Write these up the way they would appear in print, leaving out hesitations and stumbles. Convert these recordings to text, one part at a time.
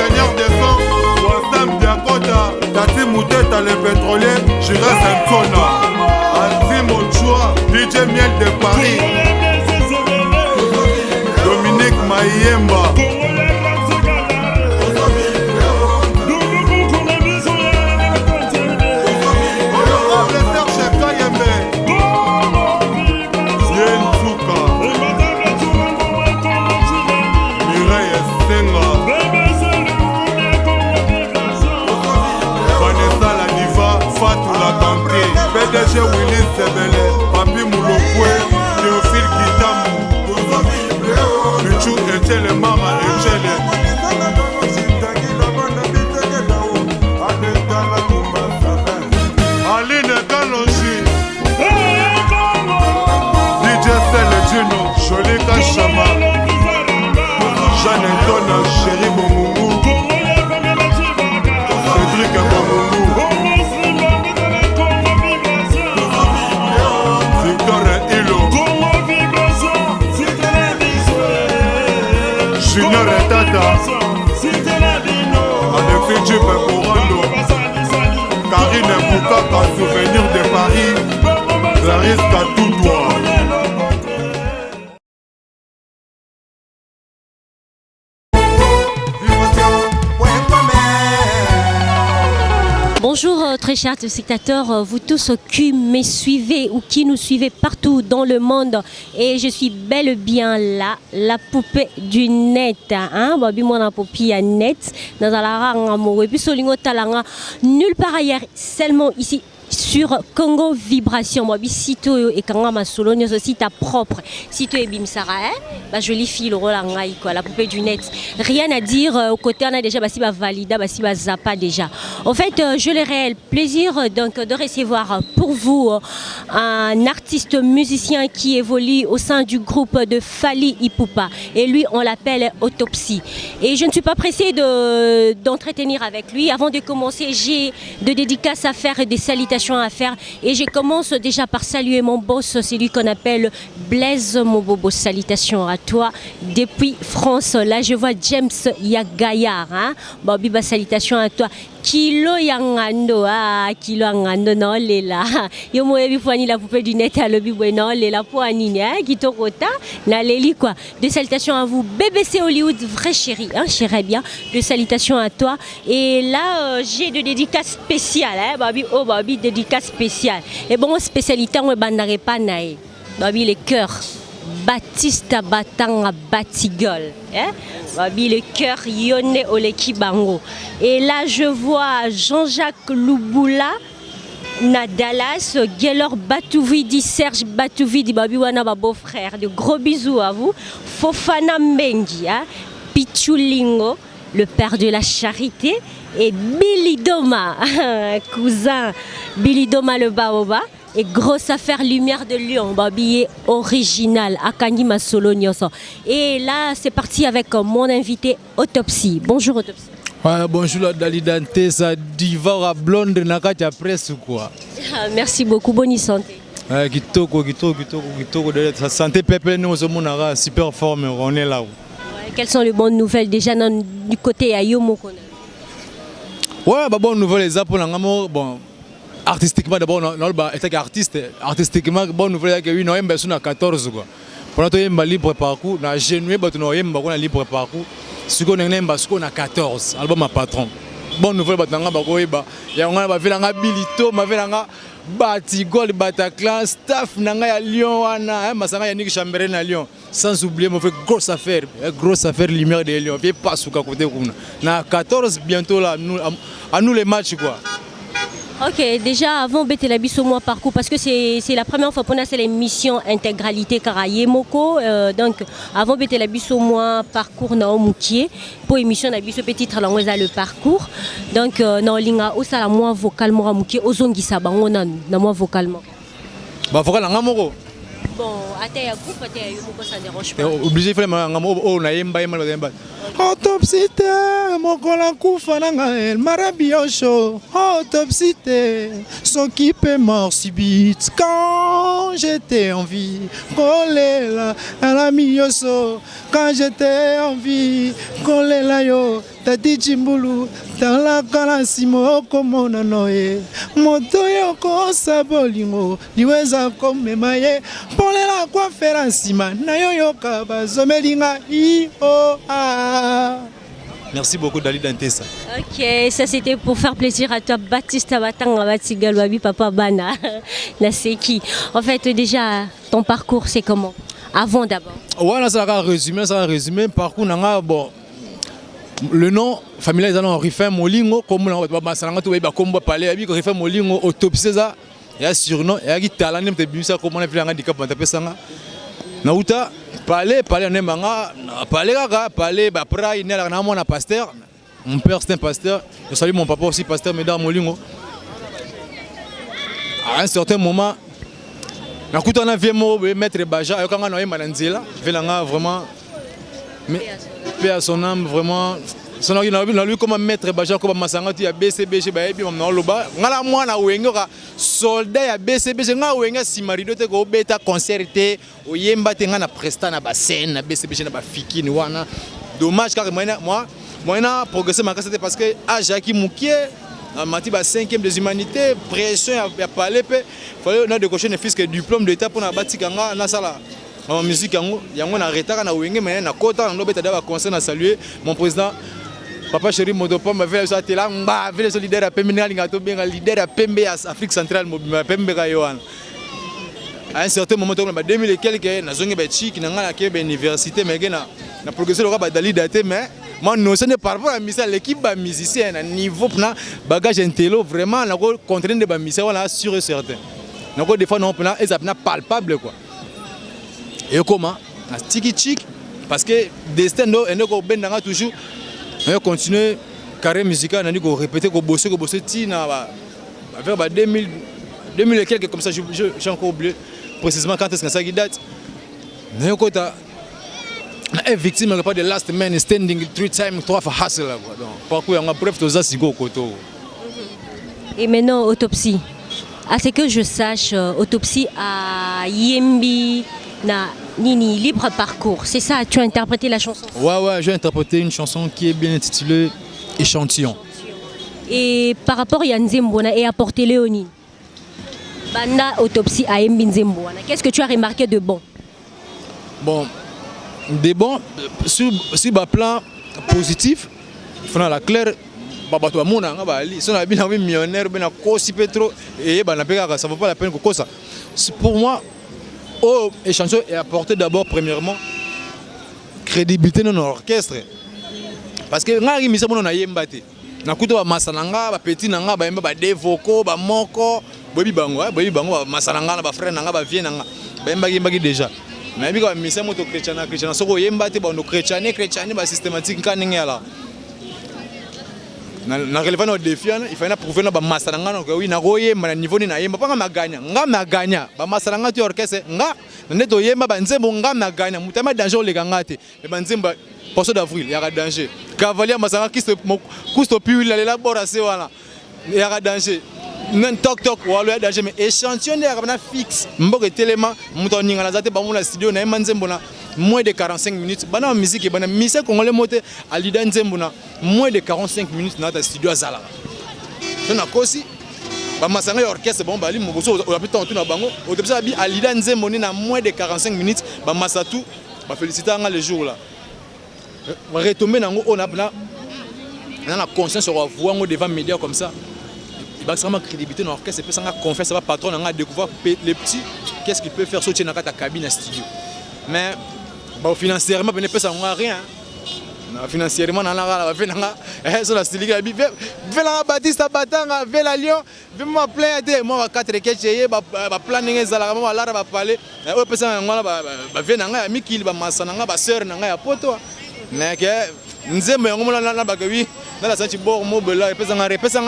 ingénieur de son, Wassam Diakota, Tati Mouteta le pétrolier, Jira Santona, Azim Ochoa, DJ Miel de Paris, Dominique Mayemba, PDG Willis Sebele, Papi Moulokwe, Théophile Kitamu, Pichou Echele Mama Echele, Aline Kalonji, DJ Sele Gino, Jolika Chama, Jeanne Antona, Chéri Momoumou, Cédric Momoumou, Junior et Tata, Alexis Djibé Corando, Karine Moukaka, souvenir de Paris, Clarisse Katoudoua. Bonjour très chers spectateurs, vous tous qui me suivez ou qui nous suivez partout dans le monde, et je suis bel et bien là, la poupée du net, hein, babi moi la poupée net, dans la rang amoureux, puis solingo talanga nulle part ailleurs, seulement ici sur Congo Vibration. Moi, sito et Kangama Sologne, ce site propre. Sito et Bimsara, bah jolie fille, le Rolangaï, quoi, la poupée du net. Rien à dire, au côté on a déjà Bassi Valida, Bassi Zappa déjà. En fait, je le réel plaisir donc de recevoir pour vous un artiste musicien qui évolue au sein du groupe de Fally Ipupa. Et lui, on l'appelle Autopsie. Et je ne suis pas pressée d'entretenir avec lui. Avant de commencer, j'ai des dédicaces à faire et des salutations à faire, et je commence déjà par saluer mon boss, celui qu'on appelle Blaise Mobobo. Salutations à toi depuis France. Là je vois James Yagayar, hein? Biba, salutations à toi. Kilo Yangando, Kilo Yangando, non, Lela. Yo moyebi fani la poupée du net à l'obi bueno, Lela poanine, hein? Kitokota, na Leli quoi. Des salutations à vous, BBC Hollywood, vrai chéri, hein, chérie bien. Des salutations à toi. Et là, j'ai de dédicaces spéciales, hein, Babi, oh Babi, dédicace spéciale. Et bon, spécialité, on ne bandare pas naï. Babi, les cœurs. Baptiste Batanga Batigol, hein? Babi le cœur Yone Oleki Bango. Et là je vois Jean-Jacques Louboula, Nadalas, Gelor Batouvidi, Serge Batouvidi, Babi Wana beau-frère. De gros bisous à vous. Fofana Mbengi, hein? Pichulingo, le père de la charité, et Billy Doma, cousin Billy Doma le Baoba. Et grosse affaire Lumière de Lyon, Babi original, Akani Masolonioso. Et là, c'est parti avec mon invité Autopsie. Bonjour Autopsie. Ouais, bonjour Dalidante, ça diva blonde nakatia presse ou quoi. Merci beaucoup, bonne santé. Kitoko, sa santé peuple nous sommes super forme, on est là. Quelles sont les bonnes nouvelles déjà du côté à Yomoko? Ouais, bah bonne nouvelle les pour bon. Artistiquement d'abord, artistiquement, bonne nouvelle que oui, nous sommes à 14 quoi. Pendant que nous libre parcours, nous génué, nous sommes libre parcours. Ce qu'on a 14, album à patron. Bonne nouvelle, il y a un Bilito, Batigol, Bataclan, staff à Lyon, Masanga Yannick Chamberen à Lyon. Sans oublier, on fait grosse affaire Lumière de Lyon. Viens pas sous côté. Na 14 bientôt là, à nous les matchs quoi. Ok, déjà avant Betelabiso moi parcours, parce que c'est la première fois qu'on a l'émission intégralité Karayemoko, donc avant Betelabiso moi parcours na Omoukié, pour émission Nabiso petit tralangweza le parcours, donc na Olinga osala moi vocalement Omoukié, ozongi sabango na moi vocalement. Bah vocal nga moko. Bon, ataya groupe ataya yomoko ça dérange pas. Obligé faire nga moko o na yemba yemba. Autopsie mokola kufa nanga el marabiocho. Autopsie son qui peut mort subite quand j'étais en vie. Kolela la mioso quand j'étais en vie. Kolela yo Tati Chimbulu, dans la Kalasimo, comme on a noé. Motoyo, Kosa Bolingo, Liweza comme Maye, pour la coiffeur en cima, Nayo Kaba, Zomelinga, Merci beaucoup Dali Dantessa. Ok, ça c'était pour faire plaisir à toi, Baptiste Abatanga, Batigalwabi, Papa Bana, Naseki. En fait, déjà, ton parcours, c'est comment? Avant d'abord. Ouais, ça va résumer. Parcours, bon. Le nom familial est Rifin Molingo, comme on va s'arranger, comme on va parler, Rifin Molingo, autopsie, il y a surnom, il y a qui talent, il y a comment on a fait un handicap, on a fait ça. Nauta, parler, on aime parler, après, il y a un pasteur, mon père c'est un pasteur, je salue mon papa aussi, pasteur Médard Molingo. À un certain moment, on a vu maître Baja, on a eu Mananzela, vraiment. Mais paix à son âme, vraiment. Son âme, on a vu comment maître Baja, comme Masanga, il y a BCB, chez Baébi, on a loba. On a moi, on a eu un soldat, il y a BCB, on a eu un simarido, on a eu un concert, on a eu un prestat, on a scène, on a BCB, on a fiki, dommage, car moi, on a progressé parce que à Jacques Moukier, en matière de 5e des humanités, pression, il y a pas l'épée. Il fallait décocher un fils qui diplôme d'État pour la bâtir dans la en musique, il y a un arrêt à Wenge, mais na kota, on a conseil à saluer mon président, Papa Chéri Modopom, ma ville est là, ma ville est leader à Pembe, leader à Pembe, Afrique centrale, Pembe Gayoan. À un certain moment, en 2000 et quelques, na zone Betchi, qui n'a pas université, mais na progressé le rabat d'Ali daté, mais moi, non, ce n'est pas rapport à l'équipe musicienne, à niveau bagage intello, vraiment, on a contraint de musiciens, on a sûr et certain. Donc, des fois, on a des palpables, quoi. Et comment? Tiki tiki, parce que destin nous est ben toujours. On a continué carrière musicale, on a répété, on a bossé, tina vers 2000 et quelques comme ça. J'ai encore oublié précisément quand est-ce que ça date. On est victime de last man standing 3 fois hustle. Donc parcours on a bref tout ça sigo koto. Et maintenant autopsie. À ce que je sache, autopsie à Yembi. Nini, libre parcours, c'est ça, tu as interprété la chanson? Ouais, j'ai interprété une chanson qui est bien intitulée Échantillon. Et par rapport à Nzembona et à Porte Léonie, Banda autopsie à Nzembona, qu'est-ce que tu as remarqué de bon? Bon, de bon, sur le plan positif, il faut la claire. Si on a bien un millionnaire, ça ne vaut pas la peine que ça. Pour moi, échantillon est apporté d'abord, premièrement, crédibilité dans l'orchestre. Parce que nous avons des yembate. Nous avons des masananga, des petits nanga, des vocaux, des moko, des bango, masananga, des frères nanga, des vieux nanga. Des déjà. Mais nous avons des chrétiens, chrétiens, soko yembate, des chrétiens, des systématiques, kaningala. Na relevant au défi, il faut prouver que masananga oui na roye na niveau ni na yemba pas maganya nga maganya ba masananga tu orchestre nga neto yemba banzembo nga maganya mutama danger le gangate mais banzemba poisson d'avril il y a danger cavalier masanga qui se couste puis il la bora c'est voilà il y a danger non toc toc walo ya danger mais échantillon il y a fixe mboke telema muto ninga na zate ba mu la studio na manzembo na moins de 45 minutes. Bana musique et bana musique congolais monté à Lida Nzembona moins de 45 minutes dans ta studio à Zala. On a aussi ba masanga orchestre bon bali moboso on a pu tenter na bango au début ça bi à Lida Nzembona na moins de 45 minutes ba masatu ba féliciter nga le jour là. On va retomber nango on a la conscience sur voir devant médias comme ça. Il va vraiment crédibilité dans l'orchestre et puis ça a confiance ça va patron on a découvert les petits qu'est-ce qu'il peut faire sortir dans ta cabine à studio. Mais bon, financièrement, il ne peut pas rien. Financièrement, on a fait la style. Vela Baptiste Batanga, Vela Lyon, moi plaire, moi 4 quêtes, planning les alarmes, on va parler. On peut ça, on va venir à Mikil, Massananga, Sœur Nanga, Poto. Mais que nous aimons, on a la bagaille, dans la santé bord mobile, et puis on a répété ça.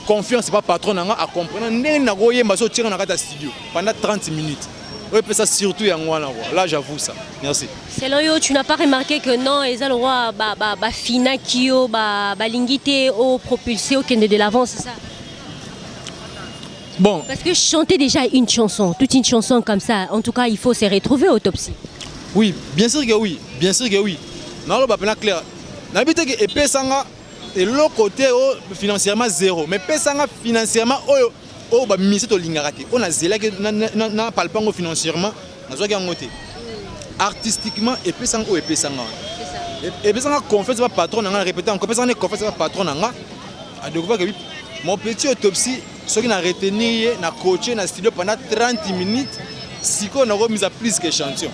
Confiance, c'est pas patron, on a compris. On a goyé, on a tiré dans la studio pendant 30 minutes. Oui, ça surtout là, j'avoue ça. Merci. Selon yo, tu n'as pas remarqué que non, les alrois, fina kio, lingité, propulsé au kende de l'avant, c'est ça? Bon. Parce que chanter déjà une chanson, toute une chanson comme ça, en tout cas, il faut se retrouver autopsie. Oui, bien sûr que oui, bien sûr que oui. Non, là, clair. N'habite que epesanga et l'autre côté financièrement zéro mais pesanga financièrement oh bah mise to lingaraté on a zéla que na palpango financièrement na zo ki ngote artistiquement epesanga epesanga epesanga confiance ba patron na répéter encore pesanga confiance ba patron na a découvert que mon petit autopsie ce qui n'a retenu na coaché na studio pendant 30 minutes si qu'on a remis à plus que échantillon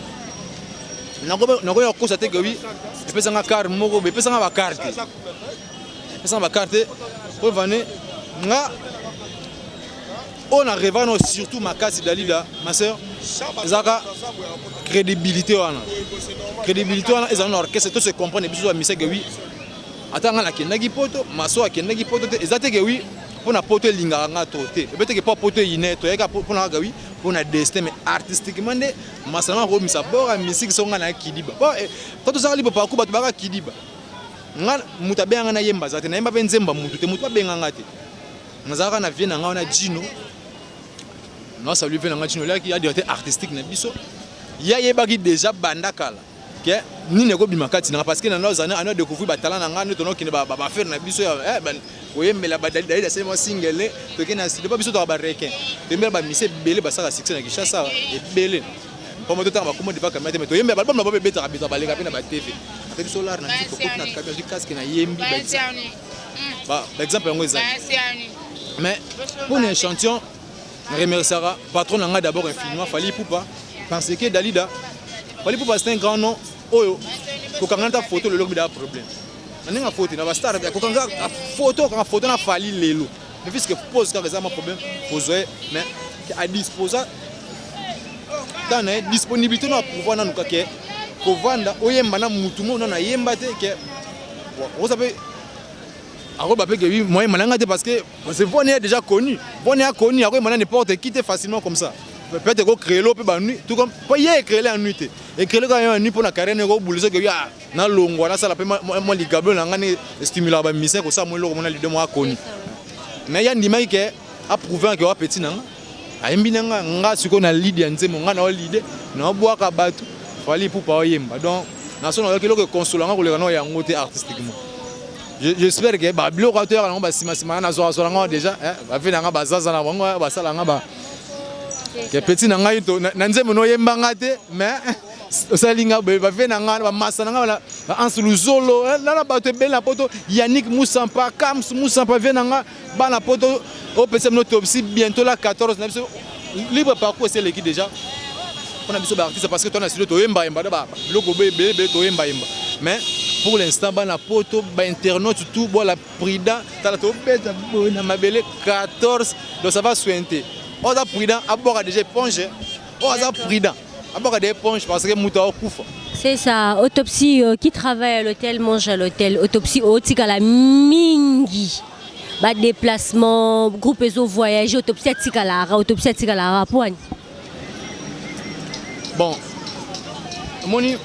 na ko constater que oui epesanga carte moko epesanga ba carte epesanga ba carte pour venir nga on a rêvé surtout ma case Dalida ma sœur zaka crédibilité wana ils ont orchestre tout se comprendre biso ba mise que oui atanga la kenaki poto maso akendaki poto te ezate que oui pour na poto lingaka nga troté peut-être que pas poto ineto yaka pour na gawi pour na destin mais artistiquement de masama ko misa bora musique songa na kidiba to za libo pa ku batu baka kidiba nga mutabenga na yemba zate na yemba benzemba mutu te mutu babenga ngate ngazaka na vie na nga na Gino non ça lui fait na Gino là qui a directeur artistique na biso ya yebaki déjà bandakala que ni ne ko bimakati na parce que na nos années on découvrir ba talent na nga ne tono ki ba faire na biso ben oyembela badali da c'est moi single to ke na studio pas biso to ba requin tembela ba mise belé ba sala succès na Kinshasa et belé pour moi to ba comment de pas caméra mais to yembela ba ba beta rabita ba leka pe na ba TV ate solar na ti ko na caméra casque na yembi ba exemple yango ezali mais pour un échantillon remerciera patron na nga d'abord infiniment Fally Ipupa parce que Dalida Fally Ipupa c'est un grand nom oyo ko kanganta photo le lobi da problème na photo na ba star ko kanga photo na Fally lelo mais puisque pose ka réellement problème poser mais à disposer dans la disponibilité na pouvoir na nuka ke ko vanda oyemba na mutu mo na yemba te ke on s'appelle alors bah que oui moi malanga parce que Von est déjà connu Von est connu alors maintenant n'importe qui facilement comme ça peut-être ko créer l'op ba nuit tout comme pas y créer la nuit et créer quand une nuit pour la carrière ngo boulise que ya na longo na sala pe moi ligable na ngane stimuler ba mise ko ça moi lo mona leader moi connu mais ya ndima ke a prouver que wa petit na ayembi na nga siko na lead ya nzemo nga na leader na boa ka batu Fally Ipupa yemba donc na so na ke consolant ko le kana ya ngote artistiquement. J'espère que bah bilo rateur na ba sima na zo déjà ba fait na ba zaza na bango ba sala nga ba que petit na ngai to na nzemo no yemba ngate mais osalinga ba fait na nga ba masa na nga ba ansuluzolo na ba to bela poto Yannick Moussampa Kams Moussampa vient na nga ba na poto au PC autopsie bientôt la 14 libre parcours c'est l'équipe déjà on a biso ba artiste parce que toi na studio to yemba ba logo bébé to yemba mais pour l'instant bana poto ba internaute tout bon la prida tala to beta bona mabele 14 donc ça va sointer on a prida abora déjà éponge on a prida abora des éponges parce que muta okufa c'est ça autopsie qui travaille à l'hôtel mange à l'hôtel autopsie otika la mingi ba déplacement groupe ezo voyage autopsie atika la rapouane bon moni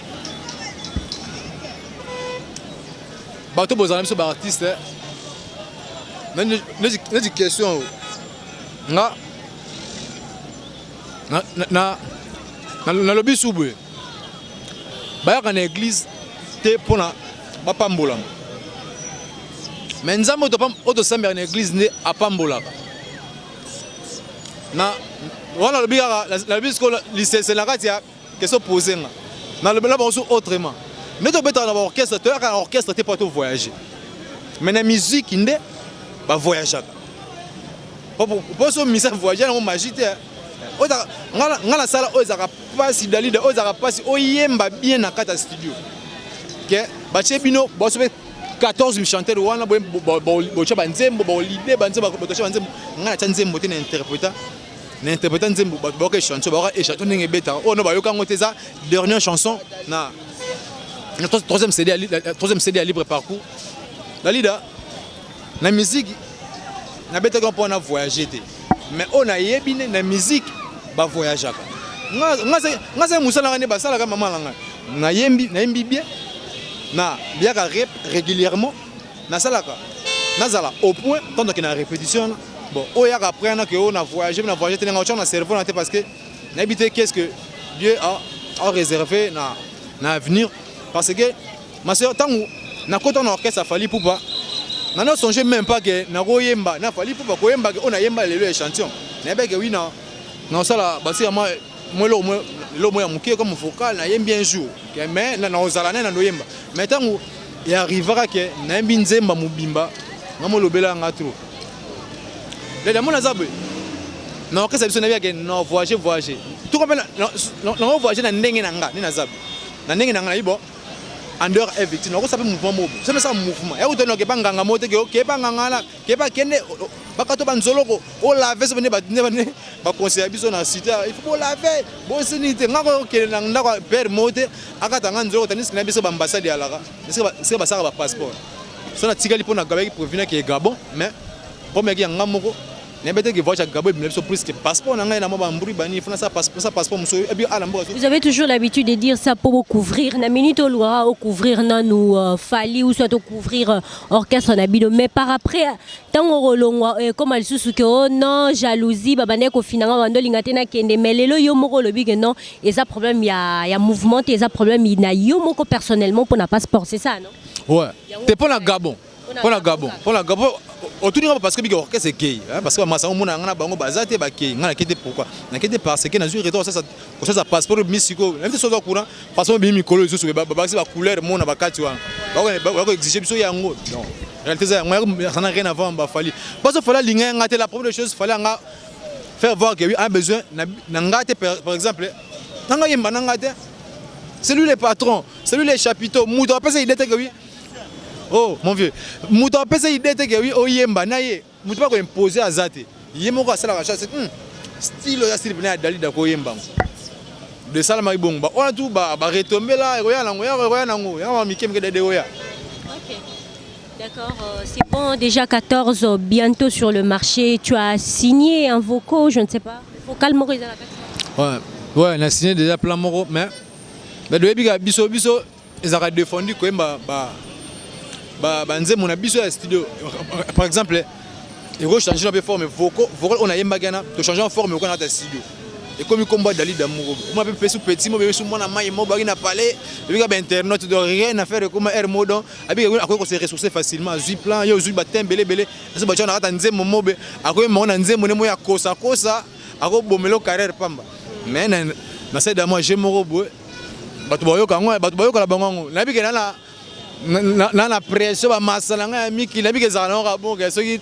bato bozana biso ba artiste na question nga na lobi subwe bayaka na église te pona bapambola mais nzambe oto sambela na église nde apambolaka na wana lobi kaka na lobi siko lisese na kati ya question posé nga na lobi la banso autrement mais tu peux être dans l'orchestre, tu as un orchestre, tu peux pas voyager. Mais la musique, tu vas voyager. Pour ce message voyager, on magie. On a la salle, on a pas si Dalida, on a pas si on yemba bien dans le studio. Ok, bâché bino, bon 14 chanteurs, on a bon chabanzembo, bon l'idée, banzembo, bon chabanzembo, on a chanzembo, on a interprété. L'interprétant nzembo, bon chanson, bon et chanson n'est bêta. On a bayoka ngoteza dernière chanson na. La troisième CD à libre parcours. Dalida, la musique, na bête qu'on peut voyager. Mais on a yébine la musique, va voyager. Nga c'est Moussa Langane basala comme maman Langane. Na yembi bien, na bien rep régulièrement. Na salaka, na zala au point tant que na répétition. Bon, on y a après on a voyagé, on a voyagé, on a cerveau parce que n'habiter qu'est-ce que Dieu a réservé na avenir. Parce que, ma soeur, tant que na kota na orchestre Fally Ipupa nana songe même pas que na koyemba na Fally Ipupa koyemba que on a yemba lelo échantillon na be que oui na sala basi ya moi lo mo ya mukie comme vocal na yembi un jour mais na ozala na no yemba mais tango il arrivera que na yembi nzemba mubimba ngamo lobela nga trop le mon azabwe na orchestre biso na bien que non voyager tout comme na voyager na ndenge na nga ni na zabe na ndenge na nga ibo en dehors est victime on sape mouvement mobo c'est ça mouvement et on que banganga mote que banganga la que ba kende bakato banzoloko o laver se bene ba conseiller biso na cité il faut laver bo senite ngako ke na ndako père mote akatanga nzolo tanis na biso ba ambassade ya lara c'est ba ça ba passeport so na tigali pona gabeki pour venir ke Gabon mais comme ya ngamoko n'embêtez que voyage à Gabon mais plus que passeport na ngai na maba mburi bani fona ça passeport muso et bien à la mboka. Vous avez toujours l'habitude de dire ça pour couvrir na minute au loi au couvrir na nous Fally ou soit au couvrir orchestre na bido mais par après tango rolongwa comme al susu que oh non jalousie babane ko finanga bando lingate na kende mais lelo yo moko lobi que non et ça problème y a mouvement et ça problème il na yo moko personnellement pour na passeport c'est ça non? Ouais. T'es pour la Gabon. Pour la Gabon. Autour parce que l'orchestre est gay parce que masa omona ngana bango bazate ba gay ngana kete pourquoi na kete parce que na jour retour ça passeport mysiko même si sozo courant parce que bi mikolo zo ba ba couleur mona ba kati wa ba exiger biso yango non réalité ça n'a rien à voir ba Fally parce que Fally linga ngate la première chose Fally nga faire voir que oui a besoin na ngate par exemple nga yemba na ngate c'est lui le patron c'est lui le chapiteau muto apesa idée que oui. Oh mon vieux, muto pesa idée que oui oyemba na ye, muto pas ko imposer azate. Yemoko asala ka chose style ya style bina dali da ko yemba. De sala mai bonga. On a tout ba retomber là, roya nango, ya mikem ke de oya. OK. D'accord, c'est bon déjà 14 bientôt sur le marché, tu as signé un vocal, je ne sais pas. Vocal Maurice à la Ouais, on a signé déjà plan moro mais de biga biso ils ont défendu ko yemba banze mon abiso à studio par exemple il faut changer un peu forme vocal on a yemba gana to changer en forme on a dans studio et comme combat dali d'amour moi peu petit moi sous moi na mai mo bari na parler depuis que internet de rien à faire comme air mode abi ko se ressourcer facilement zu plan yo zu batem belé ça ba chona ata nzembo mobe akoy mo na nzembo ne mo ya kosa ako bomelo carrière pamba mais na c'est moi je mo robo batu boyo la bango na bi ke na pression ba masala nga miki na bi ke zana nga bon ke soki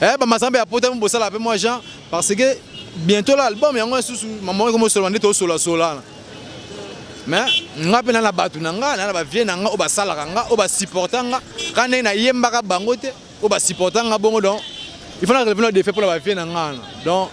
ba masamba ya pota mo bosala pe moi Jean parce que bientôt l'album yango susu maman comme solo ndito sola mais nga pe na batu na ba vie na nga o ba sala nga o ba supporter nga kana na yemba ka bango te o ba supporter nga bongo donc il faut na revenir de fait pour la vie na nga donc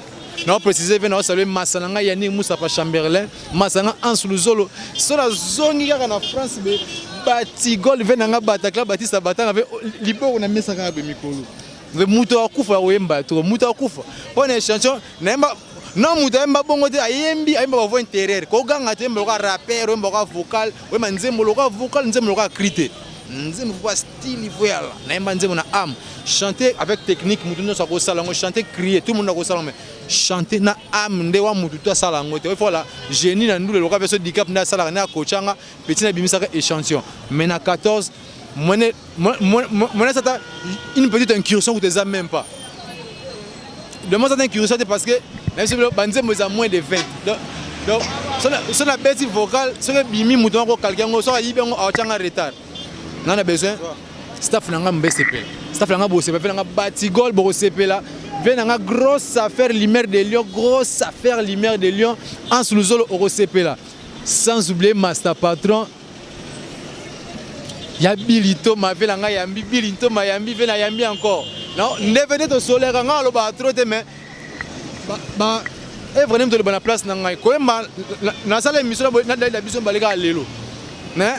non préciser venir saluer Masanga Yani Moussa pa Chamberlain Masanga Ans Luzolo sur la zone ya na France be bati gol venanga batakla Batista batanga avec libo na mesaka be mikolo ve muto akufa wemba to muto akufa pone chanson nemba non muto emba bongo te ayembi ayemba ba voix intérieure ko ganga te mbo ka rapper mbo ka vocal we manzembo lo ka vocal nzembo lo ka crité nzembo kwa style voyala naemba nzembo na âme chanter avec technique mutu no sako sala ngo chanter crier tout le monde ko sala mais chanter na âme ndewa mutu to sala ngo te voilà génie na ndule lo ka verso handicap na sala na coachanga petit na bimisa ka échantillon mais na 14 moi ça une petite incursion que tu n'as même pas de moi ça incursion parce que même si banzembo za moins de 20 donc sur la bête vocale sur le bimi mutu ko quelqu'un ngo so yibe ngo achanga retard non a besoin staff nanga mbcp staff nanga bosep fait nanga batigol bosep là vient nanga grosse affaire lumière de Lyon grosse affaire lumière de Lyon en sous-zolo au CP là sans oublier master patron ya bilito ma vela nga yambi bilito ma yambi vela yambi encore non nevenez to solaire nga lo ba trop te mais ba et vraiment de la place na nga ko ma na sala émission na da biso baleka lelo mais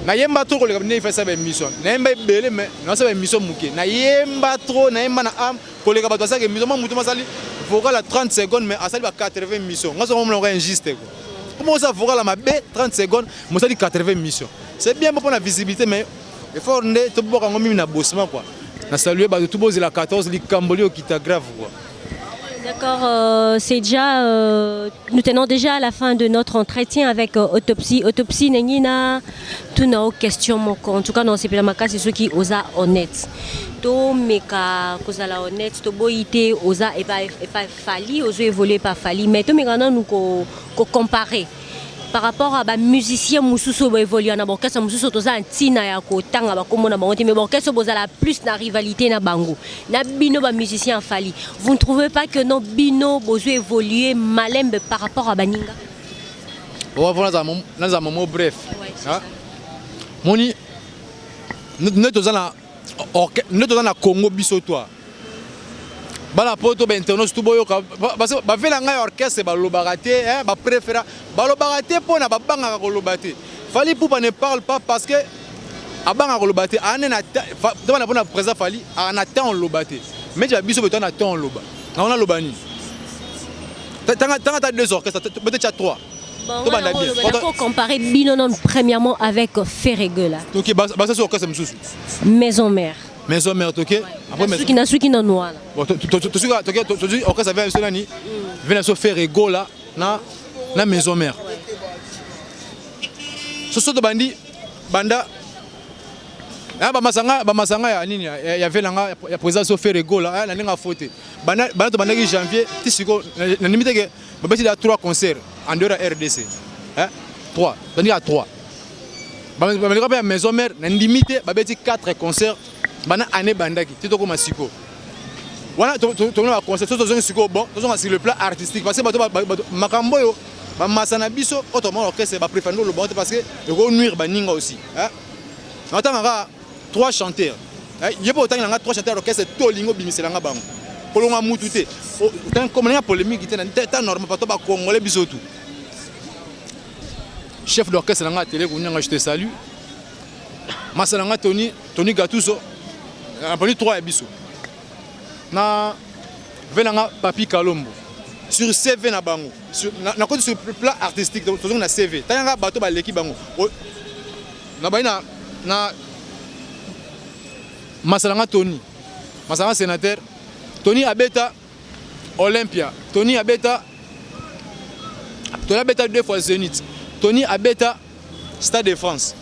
na yemba trop le kabine fait ça ba émission na yemba belé mais na ça ba émission muke na yemba trop na yemba na am ko le kabata ça que émission mutu masali vocal à 30 secondes mais asali ba 80 émissions nga so mo lo injuste ko comment ça vocal à ma b 30 secondes moi ça dit 80 émissions c'est bien pour la visibilité mais il faut ne to boka ngomi na bossement quoi na saluer ba tout bozi la 14 li camboli au kita grave quoi. D'accord, c'est déjà, nous tenons déjà à la fin de notre entretien avec Autopsie. Autopsie, Nengina, tout nos questions, en tout cas, non, c'est c'est ceux qui osent honnête. To meka kozala honnête, to boité osa et pas fali, oso évoluer pas fali, mais to meka non nous ko comparer. Par rapport à ba musicien mususu ba évoluer na orchestre mususu to za ntina ya ko tanga ba komona ba mais orchestre bozala plus na rivalité na bango na bino ba musicien fali. Vous ne trouvez pas que non bino bozo évoluer malembe par rapport à baninga? On va voir dans un moment bref. Moni nous dans la Congo biso toi. Bala poto ba internos tu boyo parce que ba vela ngai orchestre ba lobaraté hein ba préféra ba lobaraté pona ba banga ko lobate Fally Ipupa ne parle pas parce que abanga ko lobate anena devant la bonne présent Fally en attend lobate mais tu as biso beton attend loba on a lobani tanga ta deux orchestres peut-être tu as trois. On peut comparer Binonon premièrement avec Ferregue là. OK bah ça c'est orchestre mususu. Maison mère. Maison mère, ok. Après maison qui n'a noir. Bon, tu ok ça vient cela ni. Venez se faire ego là na maison mère. Ce sont de bandits banda. Ah ba masanga ya nini ya velanga ya présence se faire ego là na ninga faute. Banda to banda janvier tisiko na limite que ba beti da 3 concerts en dehors de RDC. Hein? 3. Bandi à 3. Ba ba maison mère na limite ba beti 4 concerts. Bana année bandaki tito comme siko wana to na concert to siko bon to sur le plan artistique parce que makambo yo ba masana biso autrement orchestre ba préférer le bon parce que ko nuire baninga aussi hein natanga 3 chanteurs yepo otanga 3 chanteurs orchestre to lingo bimiselanga bango kolonga mutu te tant comme na polémique te normal pas to ba congolais biso tout chef d'orchestre nga télé kunyanga je te salue masalanga Tony Gattuso a pris 3 ebiso na venanga Papi Kalombo sur CV na bango sur na côté sur le plan artistique toujours na CV tanga bato ba leki bango na baina na masalanga Tony masalanga sénateur Tony abeta Olympia Tony abeta 2 fois Zénith Tony abeta Stade de France.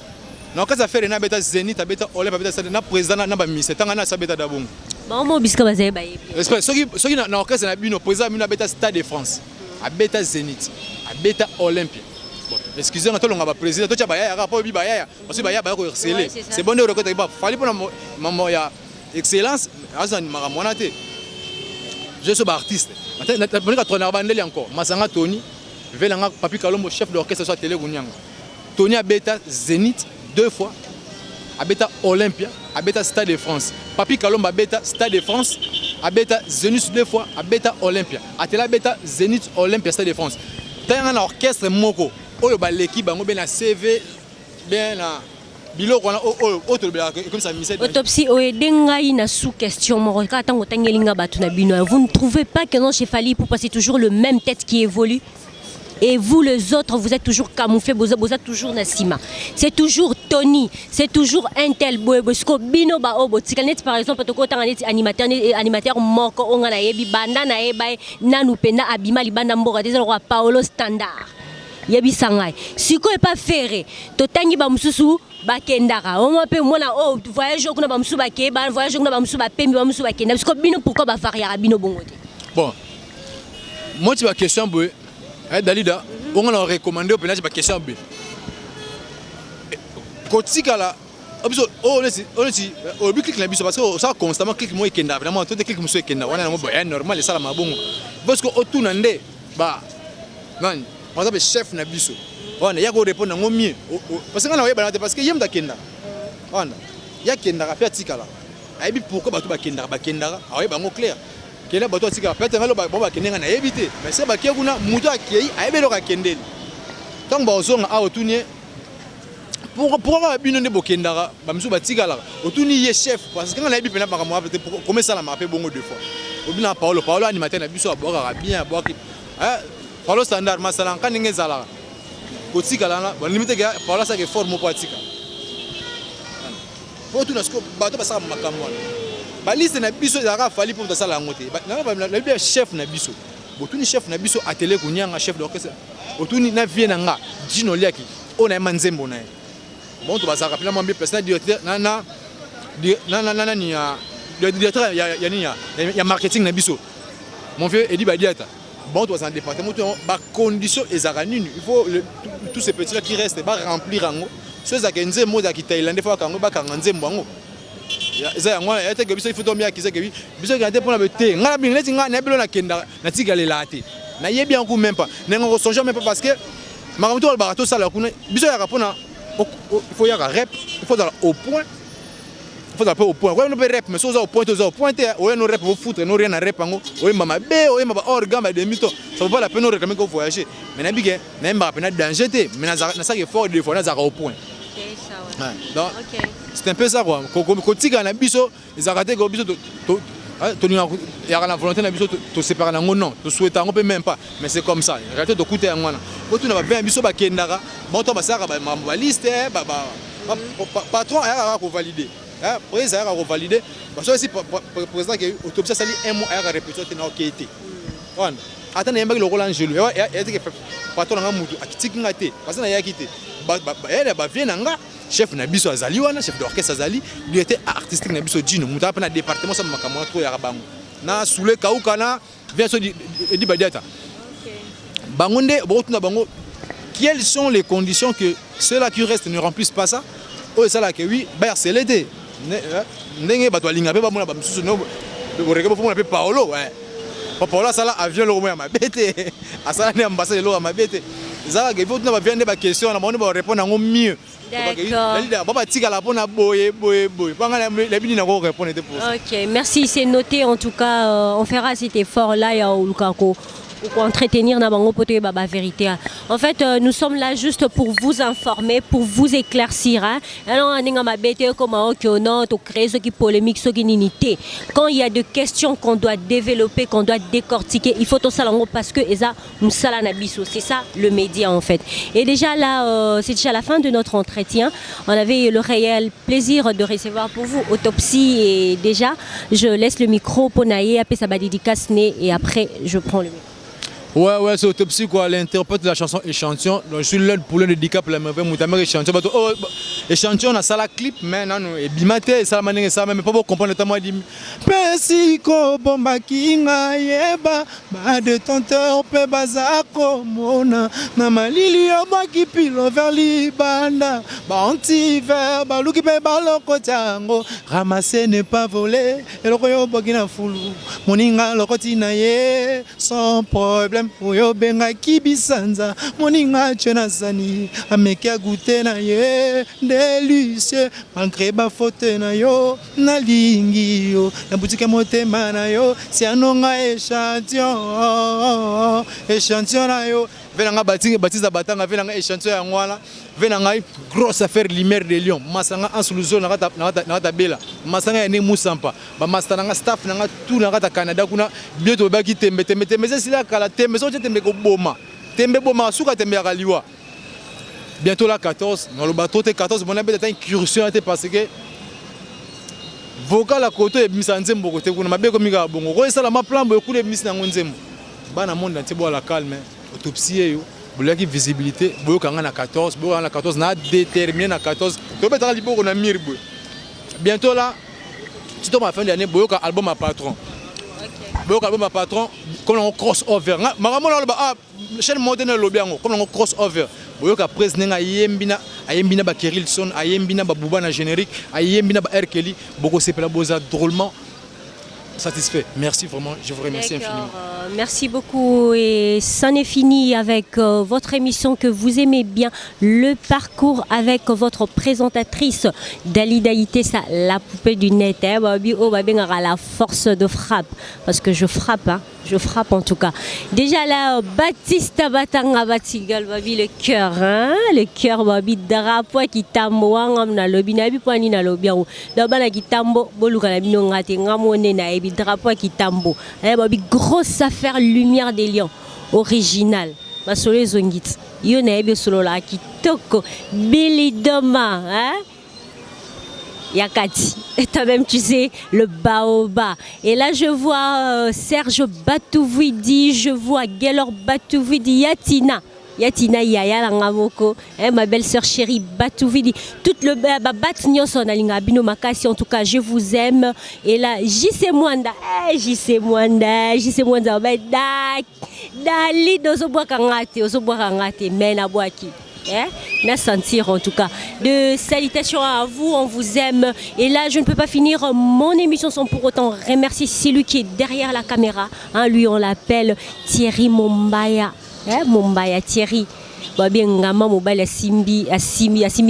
Non, quand ça fait na beta Zénith, beta Olympe, beta Stade, na président na ba ministre, tanga na sa beta dabongo. Bon mo biska bazaye ba yebi. Espèce ceux qui na orchestre na bino président na beta Stade de France, a beta Zénith, a beta Olympe. Bon, excusez-moi to longa ba président, to cha ba ya rapport bi ba ya, parce que ba ya ba ko exceller. C'est bon de reconnaître ba Fally pour na ya excellence, azan makamona te. Je suis artiste. Maintenant, on est 4 bandeli encore. Masanga Tony, velanga Papi Kalombo chef d'orchestre sur télé Gunyanga. Tony a beta Zénith 2 fois, abeta Olympia, abeta Stade de France. Papi Kalombo abeta Stade de France, abeta Zénith 2 fois, abeta Olympia. Atela beta Zénith Olympia Stade de France. T'as un orchestre moko, oyo ba l'équipe bango ben na CV, ben na biloko na autre comme ça mise. Autopsie oedengai na sous question moko ka tango tangelinga batu na bino. Vous ne trouvez pas que non chez Fally pour passer toujours le même tête qui évolue? Et vous les autres, vous êtes toujours camouflés, vous êtes toujours Nassima. C'est toujours Tony, c'est toujours un tel boy. Bino ba obo, tikanet par exemple, to ko tanga animateur moko onga na yebi banda na yeba nanu pena abima libanda mboka des roi Paolo Standard. Yebi sangai. Siko e pas ferré. To tangi ba mususu ba kendara. On m'appelle moi na oh voyage kuna ba mususu ba ke ba voyage kuna ba mususu ba pembi ba mususu ba kenda. Parce que bino pourquoi ba faria bino bongote. Bon. Moi tu vas question boy. Dalida, on a recommandé au pénage ma question B. Kotikala, on est au but clic la biso parce que ça constamment clic moi kenda vraiment tout clic monsieur kenda on a un normal et ça la mabongo parce que autour nande ba non on a chef na biso on a ya go répondre ngo mieux parce que on a yeba parce que yem da kenda on ya kenda ka tikala aibi pourquoi ba to ba kenda ayi ba ngo clair kena bato atika peut-être ngalo ba kenenga na éviter mais c'est ba kuna muto akei ayebelo ka kendeli tant ba ozonga a otunie pourquoi bino ne bokendara ba msu batikala otuni ye chef parce que ngala yebi pena ba moi peut-être comme ça la mapé bongo 2 fois obina Paolo animateur na biso aboka bien aboki Paolo Standard masala kan ngezala kotikala na ba limite ga Paolo sa ke forme po atika po tu na sko bato ba sa makamwa baliste na biso ezalaka fali mpo tosala yango te nayebi ya chef na biso botuni chef na biso atele konyanga chef d'orchestre botuni na vie na nga dino liaki oyo nayema nzembo na ye bon to bazalaka mpena mwambi personnel directeur directeur ya marketing na biso mon vieux Edi Badiata bon to bazala département ba condition ezalaka nini il faut tous ces petits là qui restent ba remplir yango so ezalaka nzembo ezalaki thaïlandais fo bakango bakanga nzembo yango eza yango ete ke biso ifoto mi akisa ke biso ke ate pona bete ngala binga neti ngana bilo na kenda na tigalela ate na yebi yango même pas nengo ko songe même pas parce que makamto le barato sala kuna biso ya kapona il faut ya rep il faut dans au point il faut dans au point ouais no be rep mais so za au point to za au point ouais no rep vous foutre no rien na rep yango ouais mama be ouais mama organ ba demito ça vaut pas la peine de réclamer qu'on voyager mais na bige na mba pena danger te mais na ça que fort des fois na za au point donc c'est un peu ça quoi kotika na biso ezakate ko biso to ya la volonté na biso to séparer nango non to souhaiter ngo peut même pas mais c'est comme ça réalité de coûter en wana botu na ba bien biso ba kendaka moto ba saka ba liste patron a ko valider président a ko valider parce que si président que autopsie sali un mois a répété na okete on attends na yembaki lokola angelo ya que patron nga mutu akitiki ngate parce na ya kite ba vient nga chef na biso azali wana chef d'orchestre azali lui était artistique na biso dino muta pa na département sa makamwa to ya bango na soule kauka na vient so Edi Badiata bango nde botuna bango quelles sont les conditions que ceux-là qui restent ne remplissent pas ça oh ça là que oui ba harcelé ndenge bato alinga pe ba mona ba msusu no bo rekebo fo mona pe Paolo ouais Paolo ça là avion le romo ya mabete asala ne ambassade lo ya mabete ça que botuna ba vient ba question na bone ba répondre ngo mieux. D'accord. Ok, merci, c'est noté en tout cas. On fera cet effort-là pour entretenir la vérité. En fait, nous sommes là juste pour vous informer, pour vous éclaircir. Quand il y a des questions qu'on doit développer, qu'on doit décortiquer, il faut tout ça parce que c'est ça le média en fait. Et déjà là, c'est déjà la fin de notre entretien. On avait le réel plaisir de recevoir pour vous Autopsie et déjà, je laisse le micro pour Naïe, après ça va dédicace et après je prends le micro. Ouais, c'est Autopsie quoi, l'interprète de la chanson Échantillon. Donc, je suis là pour le handicap pour la mauvaise moutamère Échantillon. Oh, Échantillon, on a ça la clip, mais non, et bimate, ça manière ça, mais pas pour comprendre notamment dit. Persiko bomba kinga yeba, ba détenteur pe bazako mona, na malili oba ki pilo vers libanda, ba anti-ver, ba luki pe ba loko tiango, ramasser n'est pas voler, et le koyo bogina foulou, moninga lokoti na ye, sans problème. Oyo benga kibisanza moninga chena sani ameka goûter na ye délicieux malgré ba faute na yo na lingi yo na boutique motema na yo si anonga échantillon na yo venanga batiza batanga venanga échantillon ya ngwala venanga grosse affaire lumière de Lyon masanga en solution na kata bela masanga ya ne musampa ba master nanga staff nanga tout na kata Canada kuna bientôt ba ki tembe mais c'est là kala tembe so tembe ko boma tembe boma suka tembe ya kaliwa bientôt la 14 dans le bateau te 14 bon abeta ta incursion parce que vocal à côté et misanzembo côté kuna mabeko mika bongo ko esala ma plan bo kule mis na ngonzembo bana monde nti bo la calme autopsie yo bolaki visibilité boyokanga na 14 boyokanga na 14 na déterminé na 14 to betaka liboko na mirbo bientôt là tu tombes à fin d'année boyoka album à patron boyoka album à patron comme on crossover makamona ba chaîne moderne lobiango comme on crossover boyoka president ayembina ba Kerilson ayembina ba Bouba na générique ayembina ba R Kelly boko sepela boza drôlement satisfait. Merci vraiment, je vous remercie infiniment. Merci beaucoup et ça n'est fini avec votre émission que vous aimez bien, le parcours avec votre présentatrice Dalida Itessa, la poupée du net. La force de frappe, parce que je frappe, hein. Je frappe en tout cas. Déjà là, Baptiste Batanga Batigal, le cœur, hein? Le cœur, babi drapeau qui tambo, na lobi na bi pani na lobi au. D'abord qui tambo, boluka na bino ngate ngamone na ebi drapeau qui tambo. Babi grosse affaire lumière des lions, original. Masole zongit. Yo na ebi solo la qui toko, Billy Doma, hein? Yakati. Et toi-même, tu sais, le baoba. Et là, je vois Serge Batouvidi, je vois Gaylor Batouvidi, Yatina. Yatina Yaya Langamoko, ma belle-sœur chérie Batouvidi, toute le Bat Nyonson Alinga Bino Makasi, en tout cas, je vous aime. Et là, JC Mwanda, JC Mwanda, Dali, Ozoboa Kangate, Mena Boaki. Na sentir en tout cas. De salutations à vous, on vous aime. Et là, je ne peux pas finir mon émission sans pour autant remercier celui qui est derrière la caméra. Hein, lui, on l'appelle Thierry Mombaya. Mombaya Thierry. Babi ngama mobile asimbi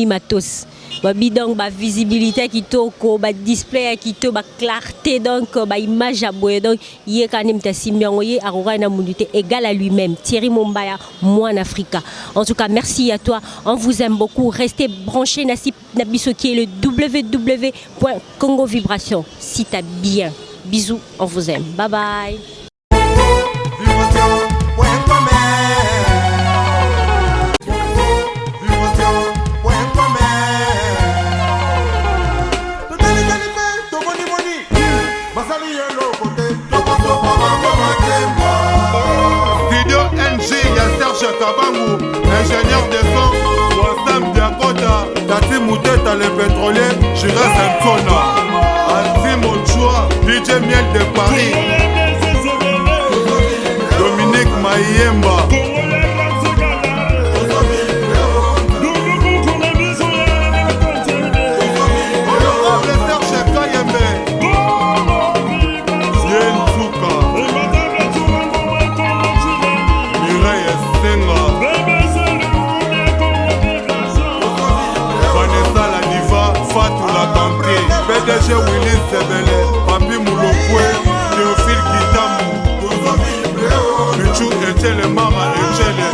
matos. Babi donc ba visibilité qui toko, ba display qui to, ba clarté donc ba image à boye donc yé kanem ta simbi ngoye arora na munduté égal à lui-même. Thierry Mombaya, moi en Africa. En tout cas, merci à toi. On vous aime beaucoup. Restez branchés na biso qui est le www.congovibration. Si t'as bien. Bisous, on vous aime. Bye bye. Kabangu, ingénieur de son, Wassam Diakota, Tati Mouteta le pétrolier, Jira Santona, Antimo Chua, DJ Miel de Paris, Dominique Mayemba, PDG Willis Sebele, Papi Moulokwe, Théophile Kitamu, Michou Echele Mama Echele,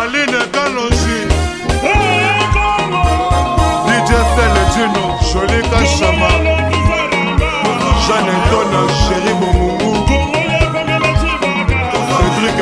Aline Kalonji, DJ Sele Gino, Jolika Chama, Jeanne Donna, Chéri Bomoumou, Cédric